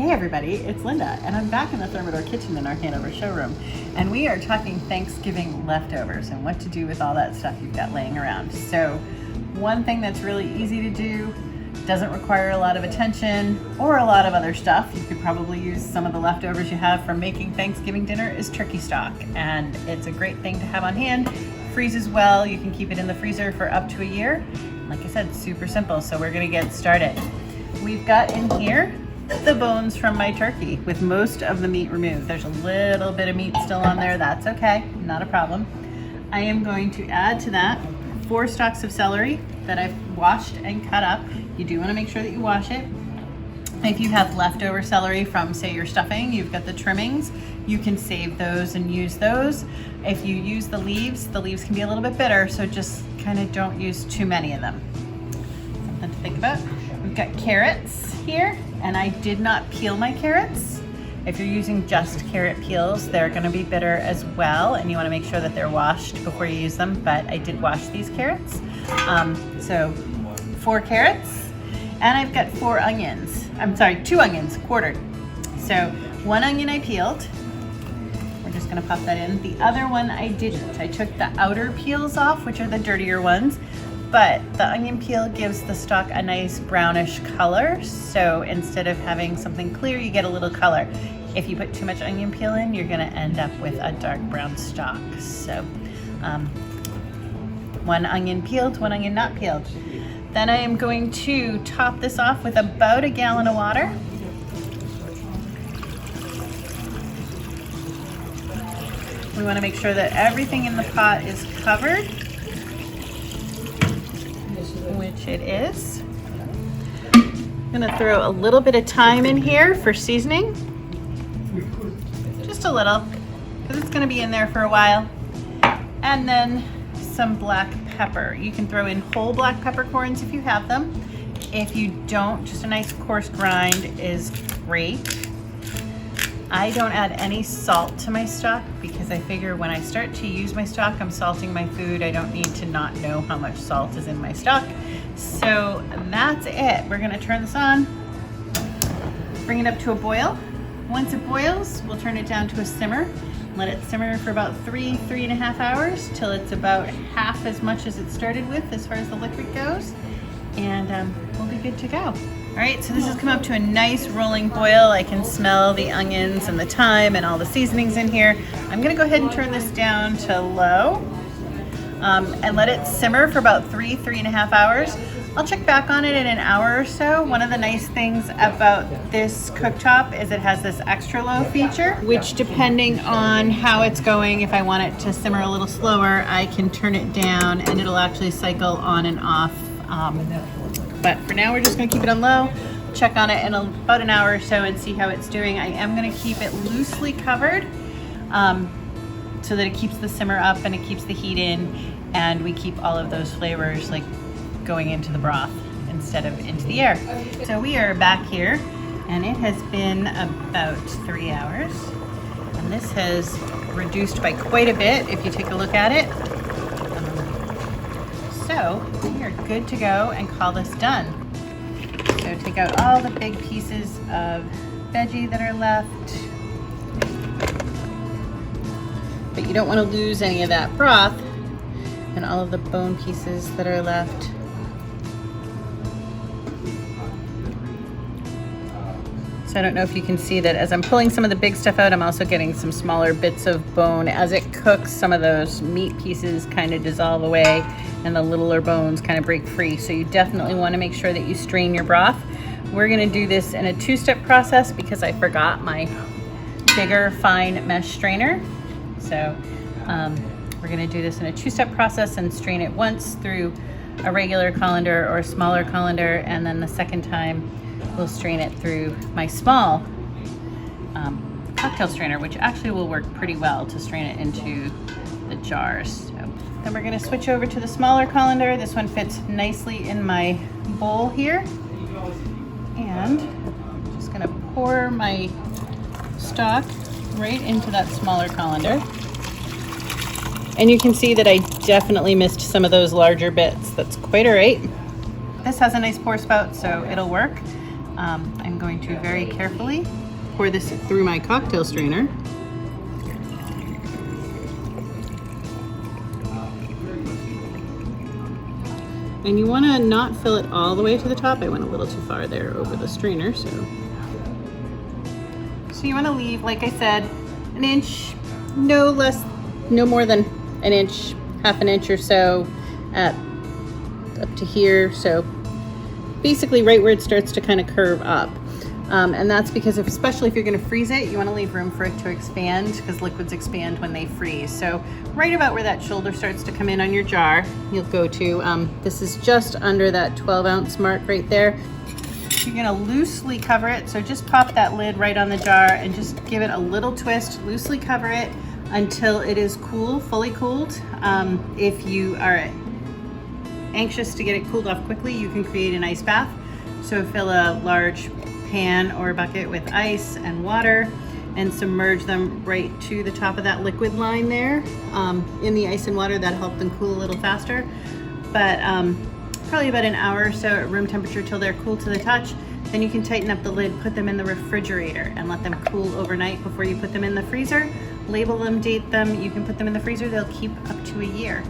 Hey everybody, it's Linda, and I'm back in the Thermador kitchen in our Hanover showroom, and we are talking Thanksgiving leftovers and what to do with all that stuff you've got laying around. So one thing that's really easy to do, doesn't require a lot of attention or a lot of other stuff, you could probably use some of the leftovers you have from making Thanksgiving dinner, is turkey stock. And it's a great thing to have on hand, freezes well, you can keep it in the freezer for up to a year. Like I said, super simple, so we're gonna get started. We've got in here the bones from my turkey with most of the meat removed. There's a little bit of meat still on there, that's okay, not a problem. I am going to add to that 4 stalks of celery that I've washed and cut up. You do want to make sure that you wash it. If you have leftover celery from, say, your stuffing, you've got the trimmings, you can save those and use those. If you use the leaves can be a little bit bitter, so just kind of don't use too many of them. Something to think about. We've got carrots here, and I did not peel my carrots. If you're using just carrot peels, they're gonna be bitter as well, and you wanna make sure that they're washed before you use them, but I did wash these carrots. So 4 carrots, and I've got 4 onions. I'm sorry, 2 onions, quartered. So 1 onion I peeled. We're just gonna pop that in. The other one I didn't. I took the outer peels off, which are the dirtier ones, but the onion peel gives the stock a nice brownish color. So instead of having something clear, you get a little color. If you put too much onion peel in, you're gonna end up with a dark brown stock. So 1 onion peeled, 1 onion not peeled. Then I am going to top this off with about a gallon of water. We want to make sure that everything in the pot is covered, which it is. I'm gonna throw a little bit of thyme in here for seasoning. Just a little, because it's gonna be in there for a while. And then some black pepper. You can throw in whole black peppercorns if you have them. If you don't, just a nice coarse grind is great. I don't add any salt to my stock because I figure when I start to use my stock, I'm salting my food. I don't need to not know how much salt is in my stock. So that's it. We're gonna turn this on, bring it up to a boil. Once it boils, we'll turn it down to a simmer. Let it simmer for about 3.5 hours till it's about half as much as it started with as far as the liquid goes, and we'll be good to go. All right, so this has come up to a nice rolling boil. I can smell the onions and the thyme and all the seasonings in here. I'm gonna go ahead and turn this down to low and let it simmer for about 3.5 hours. I'll check back on it in an hour or so. One of the nice things about this cooktop is it has this extra low feature, which depending on how it's going, if I want it to simmer a little slower, I can turn it down and it'll actually cycle on and off. But for now, we're just gonna keep it on low, check on it in about an hour or so and see how it's doing. I am gonna keep it loosely covered so that it keeps the simmer up and it keeps the heat in, and we keep all of those flavors like going into the broth instead of into the air. So we are back here, and it has been about 3 hours, and this has reduced by quite a bit if you take a look at it. So we are good to go and call this done. So take out all the big pieces of veggie that are left, but you don't want to lose any of that broth and all of the bone pieces that are left. So I don't know if you can see that as I'm pulling some of the big stuff out, I'm also getting some smaller bits of bone. As it cooks, some of those meat pieces kind of dissolve away and the littler bones kind of break free. So you definitely want to make sure that you strain your broth. We're going to do this in a 2-step process because I forgot my bigger fine mesh strainer. So we're going to do this in a 2-step process and strain it once through a regular colander or a smaller colander, and then the second time we'll strain it through my small cocktail strainer, which actually will work pretty well to strain it into the jars. So then we're gonna switch over to the smaller colander. This one fits nicely in my bowl here. And I'm just gonna pour my stock right into that smaller colander. And you can see that I definitely missed some of those larger bits. That's quite all right. This has a nice pour spout, so it'll work. I'm going to very carefully pour this through my cocktail strainer. And you want to not fill it all the way to the top. I went a little too far there over the strainer, so you want to leave, like I said, an inch, no more than an inch, half an inch or so up to here. So basically right where it starts to kind of curve up. And that's because especially if you're going to freeze it, you want to leave room for it to expand, because liquids expand when they freeze. So right about where that shoulder starts to come in on your jar, you'll go to, this is just under that 12-ounce mark right there. You're going to loosely cover it. So just pop that lid right on the jar and just give it a little twist, loosely cover it until it is cool, fully cooled. If you are anxious to get it cooled off quickly, you can create an ice bath. So fill a large pan or bucket with ice and water and submerge them right to the top of that liquid line there in the ice and water. That'll help them cool a little faster. But probably about an hour or so at room temperature till they're cool to the touch. Then you can tighten up the lid, put them in the refrigerator and let them cool overnight before you put them in the freezer. Label them, date them. You can put them in the freezer. They'll keep up to a year.